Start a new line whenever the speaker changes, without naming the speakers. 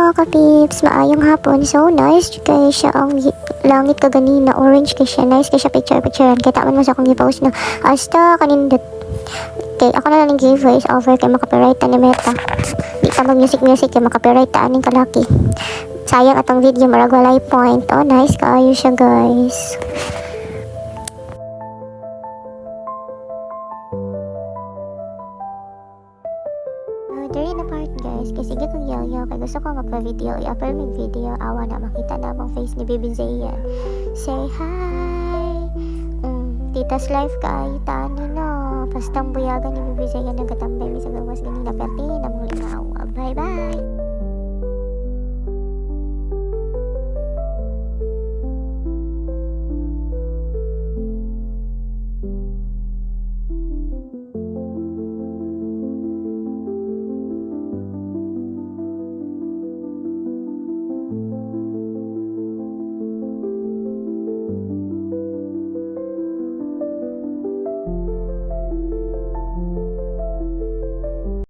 mga ka-peeps, maayong hapon. So nice kay siya ang langit kaganina, orange kay siya, nice kay siya picture-picturean. Kaya taman mo sa akong gipost na hasta kanindot. Okay, ako na lang give voice over kay makapiright ni Meta. Di ta mag music kay makapiright ta aning kalaki. Sayang atong video marag walay point. Oh nice kaayo siya guys. Diri na part guys, kasi sige kong yaw-yaw kaya gusto ko magpa-video, i-upload mig video, awa na makita na ang face ni Baby Zayan. Say hi! Tita's life kayo, tani no. Pastang buyagan ni Baby Zayan nagatambay mi sa gawas ganina, perti